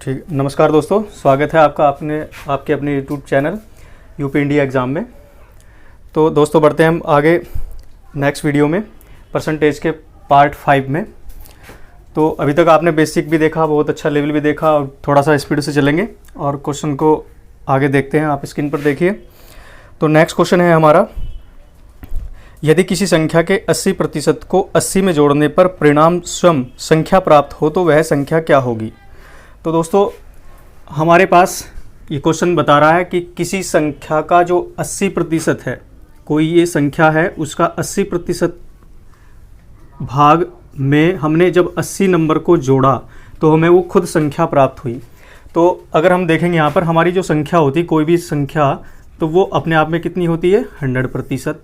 ठीक, नमस्कार दोस्तों, स्वागत है आपका आपके अपने YouTube channel UP India exam में। तो दोस्तों बढ़ते हैं हम आगे नेक्स्ट वीडियो में परसेंटेज के पार्ट 5 में। तो अभी तक आपने बेसिक भी देखा, बहुत अच्छा लेवल भी देखा और थोड़ा सा स्पीड से चलेंगे और क्वेश्चन को आगे देखते हैं। आप स्क्रीन पर देखिए। तो नेक्स्ट क्वेश्चन है हमारा, यदि किसी संख्या के 80% को 80 में जोड़ने पर परिणाम स्वयं संख्या प्राप्त हो तो वह संख्या क्या होगी। तो दोस्तों हमारे पास ये क्वेश्चन बता रहा है कि किसी संख्या का जो 80% है, कोई ये संख्या है, उसका 80% भाग में हमने जब 80 नंबर को जोड़ा तो हमें वो खुद संख्या प्राप्त हुई। तो अगर हम देखेंगे यहाँ पर हमारी जो संख्या होती, कोई भी संख्या, तो वो अपने आप में कितनी होती है 100%।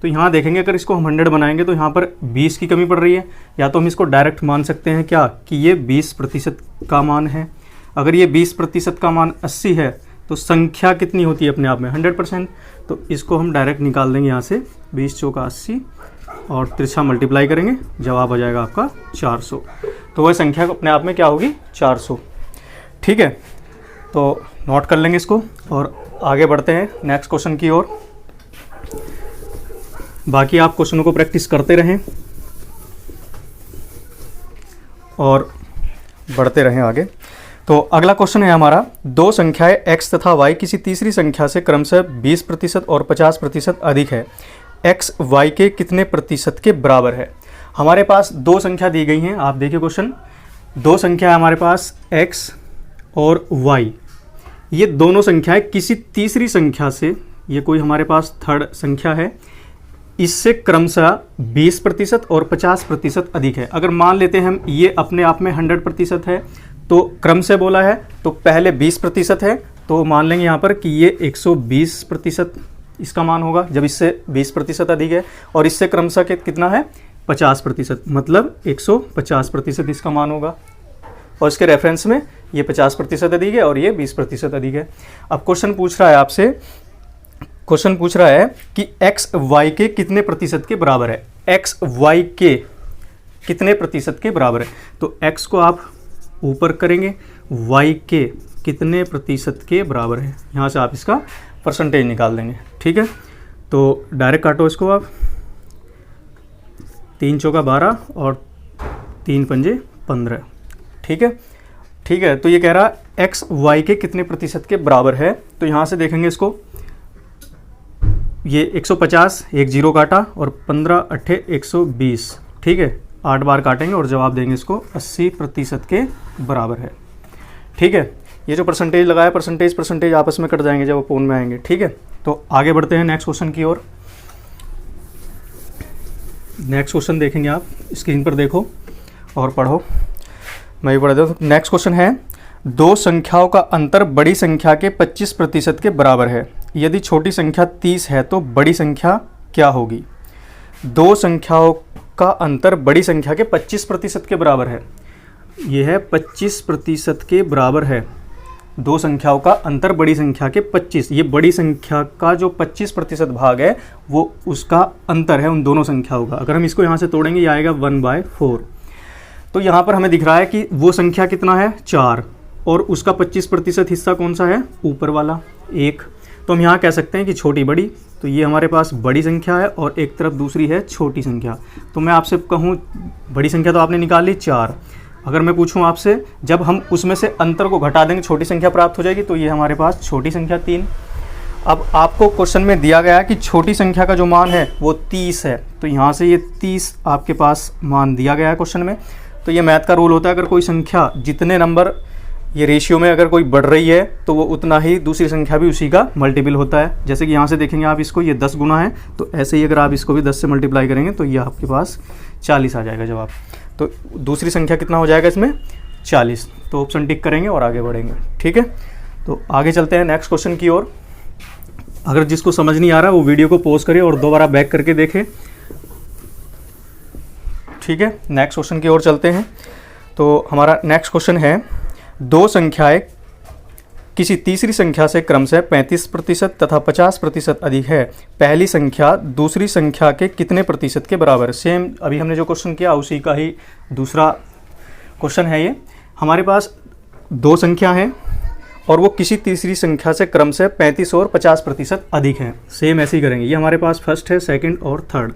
तो यहाँ देखेंगे अगर इसको हम 100 बनाएंगे तो यहाँ पर 20 की कमी पड़ रही है। या तो हम इसको डायरेक्ट मान सकते हैं क्या कि ये 20% का मान है। अगर ये 20% का मान 80 है तो संख्या कितनी होती है अपने आप में 100%। तो इसको हम डायरेक्ट निकाल देंगे यहाँ से, 20 चौका 80 और तिरछा मल्टीप्लाई करेंगे, जवाब आ जाएगा आपका 400। तो वह संख्या अपने आप में क्या होगी 400। ठीक है, तो नोट कर लेंगे इसको और आगे बढ़ते हैं नेक्स्ट क्वेश्चन की ओर। बाकी आप क्वेश्चनों को प्रैक्टिस करते रहें और बढ़ते रहें आगे। तो अगला क्वेश्चन है हमारा, दो संख्याएं x तथा y किसी तीसरी संख्या से क्रमशः 20% और 50% अधिक है, x y के कितने प्रतिशत के बराबर है। हमारे पास दो संख्या दी गई हैं। आप देखिए क्वेश्चन, दो संख्या है हमारे पास x और y। ये दोनों संख्याएं किसी तीसरी संख्या से, ये कोई हमारे पास थर्ड संख्या है, इससे क्रमशः 20% और 50% अधिक है। अगर मान लेते हैं हम ये अपने आप में 100% है, तो क्रम से बोला है तो पहले 20% है, तो मान लेंगे यहाँ पर कि ये 120% इसका मान होगा जब इससे 20% अधिक है, और इससे क्रमशः कितना है 50%, मतलब 150% इसका मान होगा। और इसके रेफरेंस में ये 50% अधिक है और ये 20% अधिक है। अब क्वेश्चन पूछ रहा है आपसे, क्वेश्चन पूछ रहा है कि x y के कितने प्रतिशत के बराबर है। x y के कितने प्रतिशत के बराबर है। तो x को आप ऊपर करेंगे, y के कितने प्रतिशत के बराबर है, यहाँ से आप इसका परसेंटेज निकाल देंगे। ठीक है, तो डायरेक्ट काटो इसको आप, 3 चौका 12 और 3 पंजे 15। ठीक है, ठीक है। तो ये कह रहा है x y के कितने प्रतिशत के बराबर है। तो यहाँ से देखेंगे इसको, ये 150, एक जीरो काटा और 15 अट्ठे 120। ठीक है, 8 बार काटेंगे और जवाब देंगे इसको 80% के बराबर है। ठीक है, ये जो परसेंटेज लगाया, परसेंटेज आपस में कट जाएंगे जब अपोन में आएंगे। ठीक है, तो आगे बढ़ते हैं नेक्स्ट क्वेश्चन की ओर। नेक्स्ट क्वेश्चन देखेंगे, आप स्क्रीन पर देखो और पढ़ो, मैं भी पढ़ देता हूँ। नेक्स्ट क्वेश्चन है, दो संख्याओं का अंतर बड़ी संख्या के 25% के बराबर है। यदि छोटी संख्या 30 है तो बड़ी संख्या क्या होगी। दो संख्याओं का अंतर बड़ी संख्या के 25% के बराबर है। यह है 25% के बराबर है। दो संख्याओं का अंतर बड़ी संख्या के 25, ये बड़ी संख्या का जो 25% भाग है वो उसका अंतर है उन दोनों संख्याओं का। अगर हम इसको यहाँ से तोड़ेंगे ये आएगा 1/4। तो यहाँ पर हमें दिख रहा है कि वो संख्या कितना है 4 और उसका 25% हिस्सा कौन सा है, ऊपर वाला 1। तो हम यहाँ कह सकते हैं कि छोटी बड़ी, तो ये हमारे पास बड़ी संख्या है और एक तरफ दूसरी है छोटी संख्या। तो मैं आपसे कहूँ, बड़ी संख्या तो आपने निकाल ली 4। अगर मैं पूछूं आपसे, जब हम उसमें से अंतर को घटा देंगे छोटी संख्या प्राप्त हो जाएगी, तो ये हमारे पास छोटी संख्या 3। अब आपको क्वेश्चन में दिया गया है कि छोटी संख्या का जो मान है वो 30 है, तो यहाँ से ये 30 आपके पास मान दिया गया है क्वेश्चन में। तो ये मैथ का रूल होता है, अगर कोई संख्या जितने नंबर ये रेशियो में अगर कोई बढ़ रही है तो वो उतना ही दूसरी संख्या भी उसी का मल्टीपल होता है। जैसे कि यहाँ से देखेंगे आप इसको, ये 10 गुना है, तो ऐसे ही अगर आप इसको भी 10 से मल्टीप्लाई करेंगे तो ये आपके पास 40 आ जाएगा जवाब। तो दूसरी संख्या कितना हो जाएगा इसमें 40। तो ऑप्शन टिक करेंगे और आगे बढ़ेंगे। ठीक है, तो आगे चलते हैं नेक्स्ट क्वेश्चन की ओर। अगर जिसको समझ नहीं आ रहा वो वीडियो को पॉज करे और दोबारा बैक करके देखें। ठीक है, नेक्स्ट क्वेश्चन की ओर चलते हैं। तो हमारा नेक्स्ट क्वेश्चन है, दो संख्याएं किसी तीसरी संख्या से क्रमशः 35% तथा 50% अधिक है, पहली संख्या दूसरी संख्या के कितने प्रतिशत के बराबर है। सेम अभी हमने जो क्वेश्चन किया उसी का ही दूसरा क्वेश्चन है ये। हमारे पास दो संख्या हैं और वो किसी तीसरी संख्या से क्रम से 35 और 50% अधिक हैं। सेम ऐसे ही करेंगे। ये हमारे पास फर्स्ट है, सेकंड और थर्ड।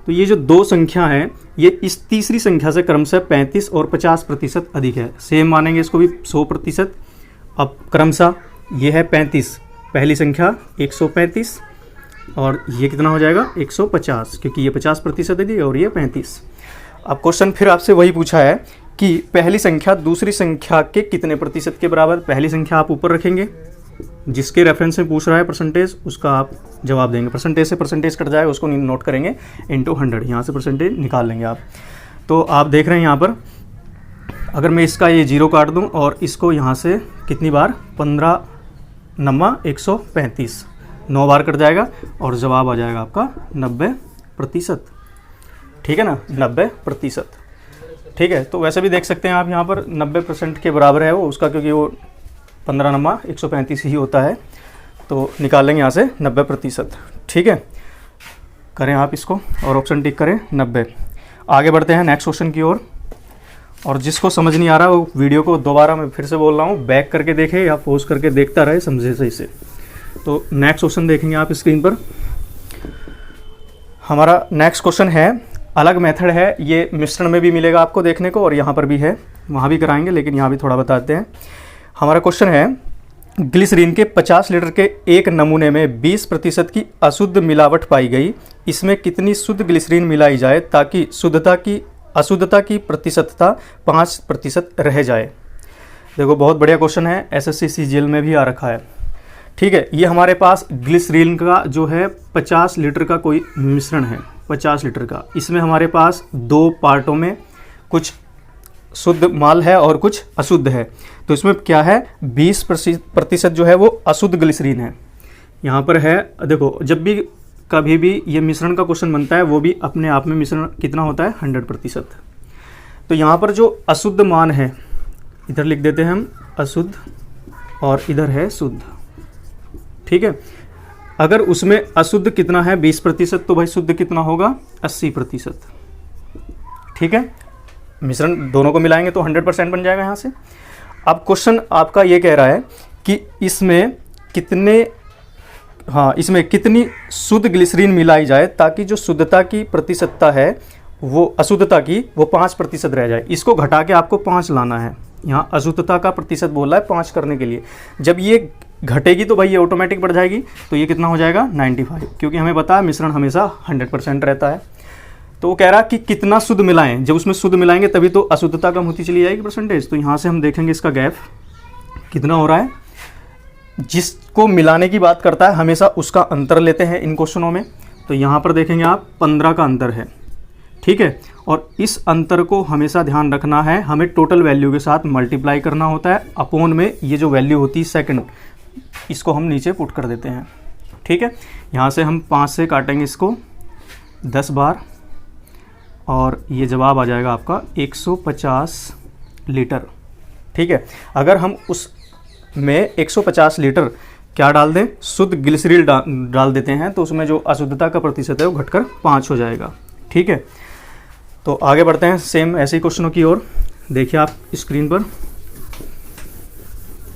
तो ये जो दो संख्या हैं ये इस तीसरी संख्या से क्रम से 35 और 50% अधिक है। सेम मानेंगे इसको भी 100%। अब क्रमशः ये है 35, पहली संख्या 135 और ये कितना हो जाएगा 150, क्योंकि ये 50% है और ये 35। अब क्वेश्चन फिर आपसे वही पूछा है कि पहली संख्या दूसरी संख्या के कितने प्रतिशत के बराबर। पहली संख्या आप ऊपर रखेंगे, जिसके रेफरेंस में पूछ रहा है परसेंटेज उसका आप जवाब देंगे। परसेंटेज से परसेंटेज कट जाएगा उसको नोट करेंगे इंटू 100, यहाँ से परसेंटेज निकाल लेंगे आप। तो आप देख रहे हैं यहाँ पर अगर मैं इसका ये 0 काट दूँ और इसको यहाँ से कितनी बार 15 नम्मा 135, 9 बार कट जाएगा और जवाब आ जाएगा आपका 90%। ठीक है ना, 90%। ठीक है, तो वैसे भी देख सकते हैं आप यहाँ पर 90% के बराबर है वो उसका, क्योंकि वो 15 नम्मा 135 ही होता है। तो निकाल लेंगे यहाँ से 90%। ठीक है, करें आप इसको और ऑप्शन टिक करें 90। आगे बढ़ते हैं नेक्स्ट क्वेश्चन की ओर। और जिसको समझ नहीं आ रहा वो वीडियो को दोबारा मैं फिर से बोल रहा हूँ, बैक करके देखे या पॉज करके देखता रहे, समझे सही से। तो नेक्स्ट क्वेश्चन देखेंगे आप स्क्रीन पर। हमारा नेक्स्ट क्वेश्चन है, अलग मेथड है, ये मिश्रण में भी मिलेगा आपको देखने को और यहाँ पर भी है, वहाँ भी कराएंगे लेकिन यहाँ भी थोड़ा बताते हैं। हमारा क्वेश्चन है, ग्लिसरीन के 50 लीटर के एक नमूने में 20% की अशुद्ध मिलावट पाई गई। इसमें कितनी शुद्ध ग्लिसरीन मिलाई जाए ताकि अशुद्धता की प्रतिशतता 5% रह जाए। देखो बहुत बढ़िया क्वेश्चन है, SSC CGL में भी आ रखा है। ठीक है, ये हमारे पास ग्लिसरीन का जो है 50 लीटर का कोई मिश्रण है, 50 लीटर का। इसमें हमारे पास दो पार्टों में कुछ शुद्ध माल है और कुछ अशुद्ध है। तो इसमें क्या है 20% जो है वो अशुद्ध ग्लिसरीन है। यहाँ पर है, देखो जब भी कभी भी ये मिश्रण का क्वेश्चन बनता है वो भी अपने आप में मिश्रण कितना होता है 100%। तो यहाँ पर जो अशुद्ध मान है इधर लिख देते हैं हम अशुद्ध और इधर है शुद्ध। ठीक है, अगर उसमें अशुद्ध कितना है 20% तो भाई शुद्ध कितना होगा 80%। ठीक है, मिश्रण दोनों को मिलाएंगे तो 100% बन जाएगा यहाँ से। अब क्वेश्चन आपका ये कह रहा है कि इसमें कितनी शुद्ध ग्लिसरीन मिलाई जाए ताकि जो शुद्धता की प्रतिशतता है वो अशुद्धता की वो 5% रह जाए। इसको घटा के आपको 5 लाना है। यहाँ अशुद्धता का प्रतिशत बोल रहा है 5 करने के लिए। जब ये घटेगी तो भाई ये ऑटोमेटिक बढ़ जाएगी, तो ये कितना हो जाएगा 95, क्योंकि हमें पता है मिश्रण हमेशा 100% रहता है। तो वो कह रहा है कि कितना शुद्ध मिलाएं, जब उसमें शुद्ध मिलाएंगे तभी तो अशुद्धता कम होती चली जाएगी परसेंटेज। तो यहाँ से हम देखेंगे इसका गैप कितना हो रहा है। जिसको मिलाने की बात करता है हमेशा उसका अंतर लेते हैं इन क्वेश्चनों में। तो यहाँ पर देखेंगे आप 15 का अंतर है। ठीक है, और इस अंतर को हमेशा ध्यान रखना है, हमें टोटल वैल्यू के साथ मल्टीप्लाई करना होता है अपॉन में ये जो वैल्यू होती है सेकंड, इसको हम नीचे पुट कर देते हैं। ठीक है, यहाँ से हम 5 से काटेंगे इसको 10 बार और ये जवाब आ जाएगा आपका 150 लीटर। ठीक है, अगर हम उसमें 150 लीटर क्या डाल दें, शुद्ध ग्लिसरीन डाल देते हैं तो उसमें जो अशुद्धता का प्रतिशत है वो घटकर 5 हो जाएगा। ठीक है, तो आगे बढ़ते हैं सेम ऐसे ही क्वेश्चनों की ओर। देखिए आप स्क्रीन पर,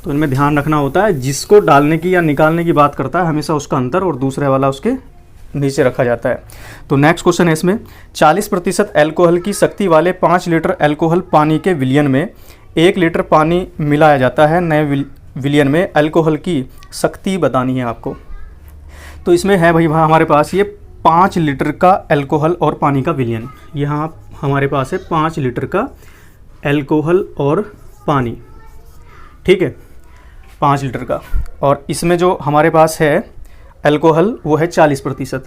तो इनमें ध्यान रखना होता है जिसको डालने की या निकालने की बात करता है हमेशा उसका अंतर और दूसरे वाला उसके नीचे रखा जाता है। तो नेक्स्ट क्वेश्चन है इसमें, 40% अल्कोहल की शक्ति वाले 5 लीटर अल्कोहल पानी के विलयन में 1 लीटर पानी मिलाया जाता है। नए विलयन में अल्कोहल की शक्ति बतानी है आपको। तो इसमें है भाई हमारे पास ये 5 लीटर का अल्कोहल और पानी का विलयन। यहाँ हमारे पास है 5 लीटर का अल्कोहल और पानी। ठीक है, 5 लीटर का, और इसमें जो हमारे पास है अल्कोहल वो है 40%।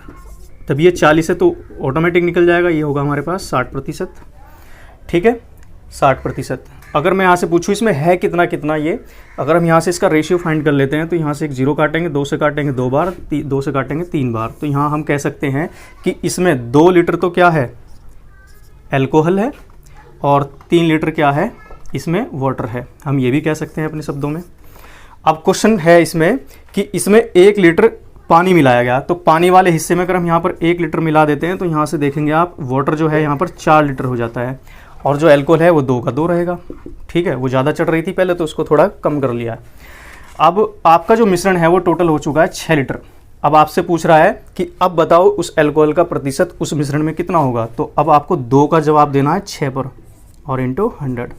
तब ये 40 है तो ऑटोमेटिक निकल जाएगा, ये होगा हमारे पास 60%। ठीक है, 60%। अगर मैं यहाँ से पूछूँ इसमें है कितना कितना, ये अगर हम यहाँ से इसका रेशियो फाइंड कर लेते हैं तो यहाँ से एक 0 काटेंगे, 2 से काटेंगे 2 बार, 2 से काटेंगे 3 बार। तो यहाँ हम कह सकते हैं कि इसमें 2 लीटर तो क्या है अल्कोहल है और 3 लीटर क्या है इसमें वाटर है। हम ये भी कह सकते हैं अपने शब्दों में। अब क्वेश्चन है इसमें कि इसमें 1 लीटर पानी मिलाया गया, तो पानी वाले हिस्से में अगर हम यहाँ पर 1 लीटर मिला देते हैं तो यहाँ से देखेंगे आप वाटर जो है यहाँ पर 4 लीटर हो जाता है और जो एल्कोहल है वो 2 का 2 रहेगा। ठीक है, वो ज़्यादा चढ़ रही थी पहले तो उसको थोड़ा कम कर लिया। अब आपका जो मिश्रण है वो टोटल हो चुका है 6 लीटर। अब आपसे पूछ रहा है कि अब बताओ उस एल्कोहल का प्रतिशत उस मिश्रण में कितना होगा। तो अब आपको 2 का जवाब देना है 6 पर और इंटू 100।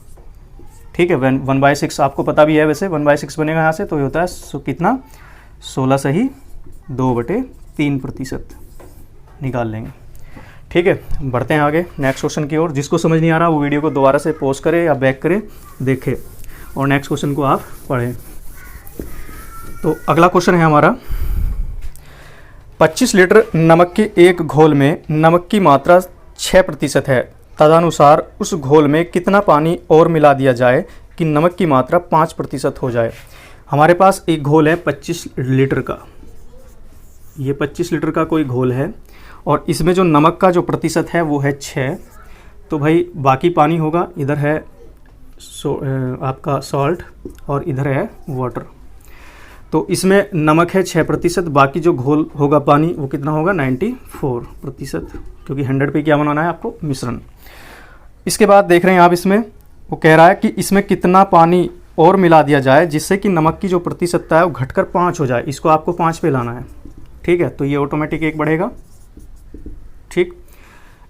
ठीक है, 1/6 आपको पता भी है वैसे, 1/6 बनेगा यहाँ से, तो ये होता है कितना 16 सही 2/3% निकाल लेंगे। ठीक है, बढ़ते हैं आगे नेक्स्ट क्वेश्चन की ओर। जिसको समझ नहीं आ रहा वो वीडियो को दोबारा से पॉज करे या बैक करे, देखे और नेक्स्ट क्वेश्चन को आप पढ़ें। तो अगला क्वेश्चन है हमारा, 25 लीटर नमक के एक घोल में नमक की मात्रा 6% है, तदनुसार उस घोल में कितना पानी और मिला दिया जाए कि नमक की मात्रा 5% हो जाए। हमारे पास एक घोल है 25 लीटर का, ये 25 लीटर का कोई घोल है और इसमें जो नमक का जो प्रतिशत है वो है 6। तो भाई बाकी पानी होगा, इधर है आपका सॉल्ट और इधर है वाटर। तो इसमें नमक है 6%, बाकी जो घोल होगा पानी वो कितना होगा 94%, क्योंकि 100 पे क्या बनाना है आपको मिश्रण। इसके बाद देख रहे हैं आप, इसमें वो कह रहा है कि इसमें कितना पानी और मिला दिया जाए जिससे कि नमक की जो प्रतिशतता है वो घटकर 5 हो जाए। इसको आपको 5 पे लाना है। ठीक है, तो ये ऑटोमेटिक 1 बढ़ेगा। ठीक,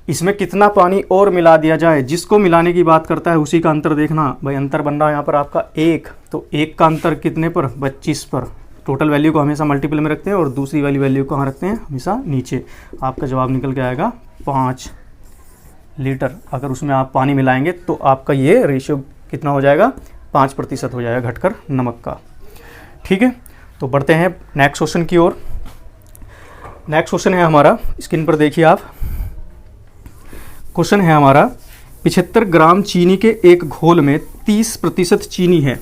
इसमें कितना पानी और मिला दिया जाए, जिसको मिलाने की बात करता है उसी का अंतर देखना। भाई अंतर बन रहा है यहाँ पर आपका 1, तो 1 का अंतर कितने पर 25 पर। टोटल वैल्यू को हमेशा मल्टीपल में रखते हैं और दूसरी वाली वैल्यू को कहाँ रखते हैं, हमेशा नीचे। आपका जवाब निकल के आएगा 5 लीटर। अगर उसमें आप पानी मिलाएंगे तो आपका ये रेशियो कितना हो जाएगा 5% हो जाएगा घटकर नमक का। ठीक है, तो बढ़ते हैं नेक्स्ट क्वेश्चन की ओर। नेक्स्ट क्वेश्चन है हमारा, स्क्रीन पर देखिए आप। क्वेश्चन है हमारा, 75 ग्राम चीनी के एक घोल में 30% चीनी है।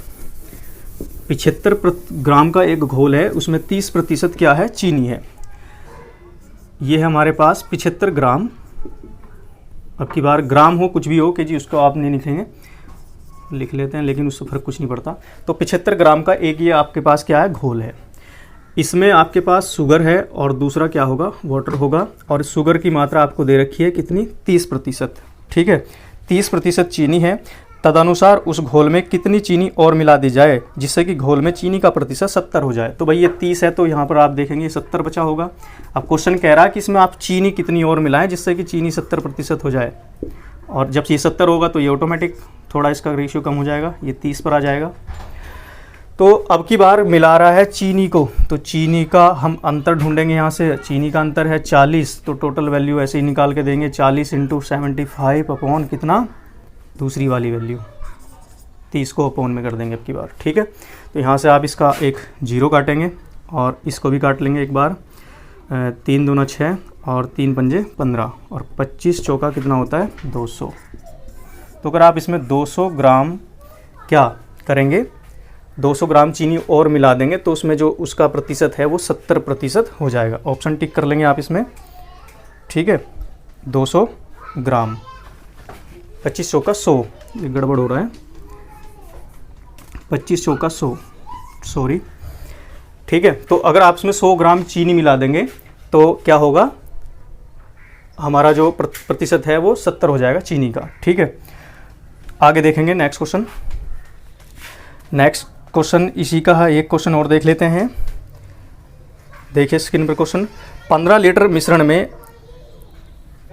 75 ग्राम का एक घोल है, उसमें 30% क्या है, चीनी है। ये है हमारे पास 75 ग्राम। अब की बार ग्राम हो कुछ भी हो कि जी उसको आप नहीं लिखेंगे, लिख लेते हैं, लेकिन उससे फर्क कुछ नहीं पड़ता। तो 75 ग्राम का एक ये आपके पास क्या है, घोल है। इसमें आपके पास शुगर है और दूसरा क्या होगा, वाटर होगा। और शुगर की मात्रा आपको दे रखी है कितनी, 30%। ठीक है, 30% चीनी है, तदनुसार उस घोल में कितनी चीनी और मिला दी जाए जिससे कि घोल में चीनी का प्रतिशत 70 हो जाए। तो भाई ये 30 है तो यहाँ पर आप देखेंगे 70 बचा होगा। अब क्वेश्चन कह रहा है कि इसमें आप चीनी कितनी और मिलाएं जिससे कि चीनी 70% हो जाए। और जब ये 70 होगा तो ये ऑटोमेटिक थोड़ा इसका रेशियो कम हो जाएगा, ये 30 पर आ जाएगा। तो अब की बार मिला रहा है चीनी को, तो चीनी का हम अंतर ढूंढेंगे यहाँ से। चीनी का अंतर है 40, तो टोटल वैल्यू ऐसे ही निकाल के देंगे 40 × 75 अपॉन कितना, दूसरी वाली वैल्यू 30 को अपॉन में कर देंगे अब की बार। ठीक है, तो यहाँ से आप इसका एक 0 काटेंगे और इसको भी काट लेंगे एक बार। 3 दूना 6 और 3 पंजे 15 और 25 चौका कितना होता है 200। तो अगर आप इसमें 200 ग्राम क्या करेंगे, 200 ग्राम चीनी और मिला देंगे तो उसमें जो उसका प्रतिशत है वो 70% हो जाएगा। ऑप्शन टिक कर लेंगे आप इसमें। ठीक है, 200 ग्राम, 25 चौका 100, ये गड़बड़ हो रहा है, 25 चौका 100, सॉरी। ठीक है, तो अगर आप इसमें 100 ग्राम चीनी मिला देंगे तो क्या होगा, हमारा जो प्रतिशत है वो 70 हो जाएगा चीनी का। ठीक है, आगे देखेंगे नेक्स्ट क्वेश्चन। नेक्स्ट क्वेश्चन इसी का है, एक क्वेश्चन और देख लेते हैं। देखिए स्क्रीन पर क्वेश्चन, 15 लीटर मिश्रण में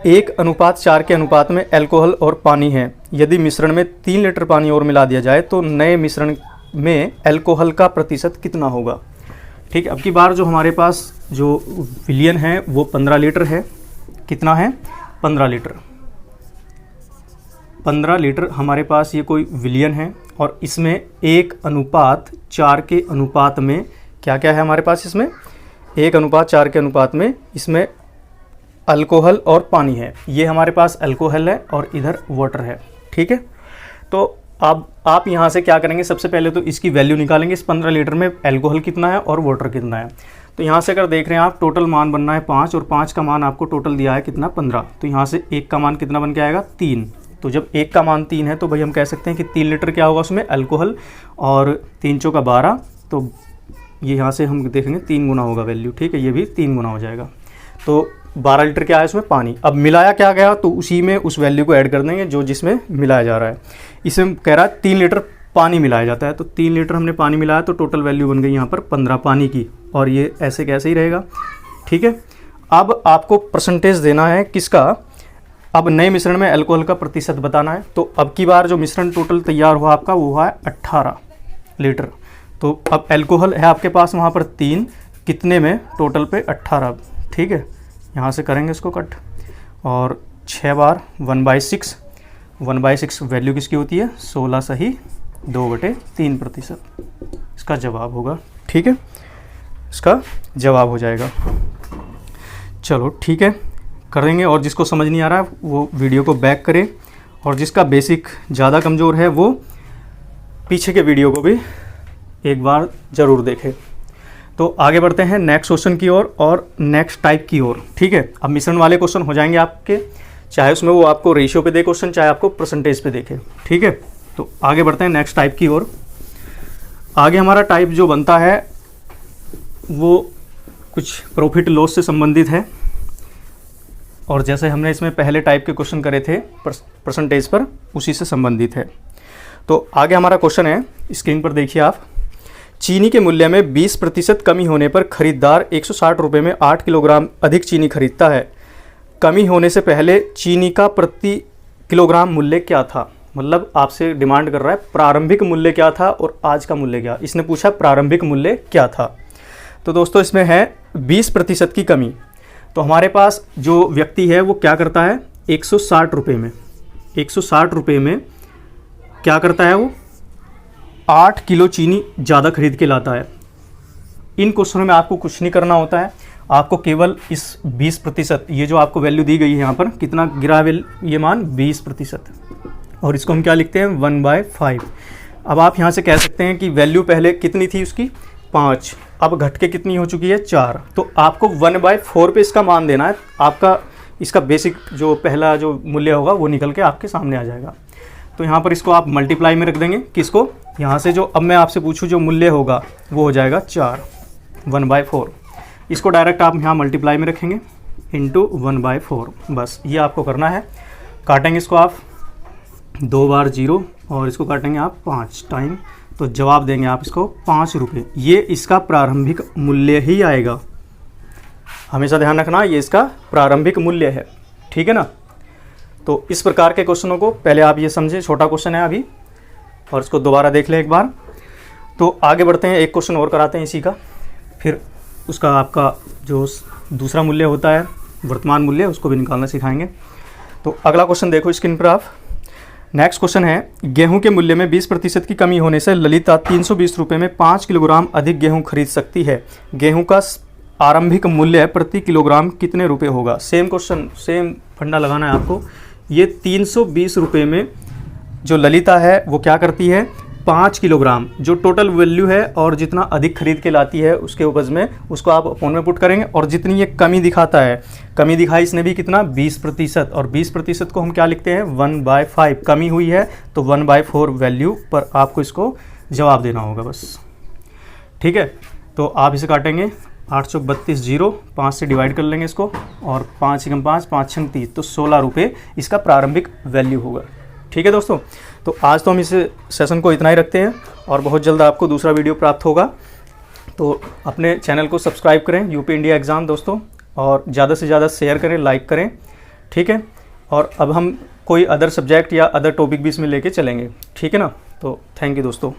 1:4 के अनुपात में अल्कोहल और पानी है। यदि मिश्रण में 3 लीटर पानी और मिला दिया जाए तो नए मिश्रण में अल्कोहल का प्रतिशत कितना होगा। ठीक है, अब की बार जो हमारे पास जो विलियन है वो 15 लीटर है। कितना है, 15 लीटर। 15 लीटर हमारे पास ये कोई विलियन है और इसमें 1:4 के अनुपात में क्या क्या है हमारे पास, इसमें 1:4 के अनुपात में इसमें अल्कोहल और पानी है। ये हमारे पास अल्कोहल है और इधर वाटर है। ठीक है, तो अब आप यहाँ से क्या करेंगे, सबसे पहले तो इसकी वैल्यू निकालेंगे, इस 15 लीटर में अल्कोहल कितना है और वाटर कितना है। तो यहाँ से अगर देख रहे हैं आप, टोटल मान बनना है 5 और 5 का मान आपको टोटल दिया है कितना, 15। तो यहाँ से 1 का मान कितना बन के आएगा, 3। तो जब 1 का मान 3 है तो भाई हम कह सकते हैं कि 3 लीटर क्या होगा उसमें अल्कोहल, और 3 चौका 12, तो ये यहाँ से हम देखेंगे 3 गुना होगा वैल्यू। ठीक है, ये भी 3 गुना हो जाएगा। तो 12 लीटर क्या है इसमें पानी। अब मिलाया क्या गया तो उसी में उस वैल्यू को ऐड कर देंगे जो जिसमें मिलाया जा रहा है। इसमें कह रहा है 3 लीटर पानी मिलाया जाता है, तो 3 लीटर हमने पानी मिलाया तो टोटल वैल्यू बन गई यहाँ पर 15 पानी की, और ये ऐसे कैसे ही रहेगा। ठीक है, अब आपको परसेंटेज देना है किसका, अब नए मिश्रण में अल्कोहल का प्रतिशत बताना है। तो अब की बार जो मिश्रण टोटल तैयार हुआ आपका वो हुआ है 18 लीटर। तो अब अल्कोहल है आपके पास वहाँ पर 3, कितने में टोटल पे 18। ठीक है, यहाँ से करेंगे इसको कट, और 6 बार 1/6, 1/6 वैल्यू किसकी होती है 16 सही 2/3%। इसका जवाब होगा। ठीक है, इसका जवाब हो जाएगा। चलो ठीक है, करेंगे। और जिसको समझ नहीं आ रहा है वो वीडियो को बैक करे, और जिसका बेसिक ज़्यादा कमज़ोर है वो पीछे के वीडियो को भी एक बार ज़रूर देखे। तो आगे बढ़ते हैं नेक्स्ट क्वेश्चन की ओर और नेक्स्ट टाइप की ओर। ठीक है, अब मिश्रण वाले क्वेश्चन हो जाएंगे आपके, चाहे उसमें वो आपको रेशियो पे दे क्वेश्चन, चाहे आपको परसेंटेज पे देखे। ठीक है, तो आगे बढ़ते हैं नेक्स्ट टाइप की ओर। आगे हमारा टाइप जो बनता है वो कुछ प्रॉफिट लॉस से संबंधित है, और जैसे हमने इसमें पहले टाइप के क्वेश्चन करे थे परसेंटेज पर, उसी से संबंधित है। तो आगे हमारा क्वेश्चन है, स्क्रीन पर देखिए आप। चीनी के मूल्य में 20% कमी होने पर खरीदार 160 रुपये में 8 किलोग्राम अधिक चीनी खरीदता है। कमी होने से पहले चीनी का प्रति किलोग्राम मूल्य क्या था। मतलब आपसे डिमांड कर रहा है प्रारंभिक मूल्य क्या था और आज का मूल्य क्या। इसने पूछा प्रारंभिक मूल्य क्या था। तो दोस्तों इसमें है 20% की कमी। तो हमारे पास जो व्यक्ति है वो क्या करता है 160 रुपये में, 160 रुपये में क्या करता है वो 8 किलो चीनी ज़्यादा खरीद के लाता है। इन क्वेश्चनों में आपको कुछ नहीं करना होता है, आपको केवल इस 20%, ये जो आपको वैल्यू दी गई है यहाँ पर कितना गिरा है ये मान 20%, और इसको हम क्या लिखते हैं 1/5। अब आप यहाँ से कह सकते हैं कि वैल्यू पहले कितनी थी उसकी 5, अब घट के कितनी हो चुकी है 4। तो आपको 1/4 पे इसका मान देना है। आपका इसका बेसिक जो पहला जो मूल्य होगा वो निकल के आपके सामने आ जाएगा। तो यहाँ पर इसको आप मल्टीप्लाई में रख देंगे, किसको, यहाँ से जो अब मैं आपसे पूछूँ जो मूल्य होगा वो हो जाएगा 4, 1/4। इसको डायरेक्ट आप यहाँ मल्टीप्लाई में रखेंगे इंटू 1/4, बस ये आपको करना है। काटेंगे इसको आप 2 बार 0 और इसको काटेंगे आप 5 टाइम, तो जवाब देंगे आप इसको 5 रुपये। ये इसका प्रारंभिक मूल्य ही आएगा, हमेशा ध्यान रखना ये इसका प्रारंभिक मूल्य है। ठीक है ना। तो इस प्रकार के क्वेश्चनों को पहले आप ये समझे, छोटा क्वेश्चन है अभी, और इसको दोबारा देख लें एक बार। तो आगे बढ़ते हैं, एक क्वेश्चन और कराते हैं इसी का, फिर उसका आपका जो दूसरा मूल्य होता है वर्तमान मूल्य उसको भी निकालना सिखाएंगे। तो अगला क्वेश्चन देखो स्क्रीन पर आप। नेक्स्ट क्वेश्चन है, गेहूं के मूल्य में 20% की कमी होने से ललिता 320 रुपये में 5 किलोग्राम अधिक गेहूं खरीद सकती है। गेहूं का आरंभिक मूल्य प्रति किलोग्राम कितने रुपए होगा। सेम क्वेश्चन, सेम फंडा लगाना है आपको। ये 320 रुपये में जो ललिता है वो क्या करती है 5 किलोग्राम, जो टोटल वैल्यू है और जितना अधिक खरीद के लाती है उसके उपज में, उसको आप अपॉन में पुट करेंगे, और जितनी ये कमी दिखाता है, कमी दिखाई इसने भी कितना 20%, और 20% को हम क्या लिखते हैं 1/5। कमी हुई है तो 1/4 वैल्यू पर आपको इसको जवाब देना होगा बस। ठीक है, तो आप इसे काटेंगे 8 चौक 32 0, 5 से डिवाइड कर लेंगे इसको, और 5 एकम 5, 5 छंग 30, तो 16 रुपये इसका प्रारंभिक वैल्यू होगा। ठीक है दोस्तों, तो आज तो हम इस सेशन को इतना ही रखते हैं, और बहुत जल्द आपको दूसरा वीडियो प्राप्त होगा। तो अपने चैनल को सब्सक्राइब करें यूपी इंडिया एग्ज़ाम दोस्तों, और ज़्यादा से ज़्यादा शेयर करें, लाइक करें। ठीक है, और अब हम कोई अदर सब्जेक्ट या अदर टॉपिक भी इसमें लेके चलेंगे। ठीक है ना। तो थैंक यू दोस्तों।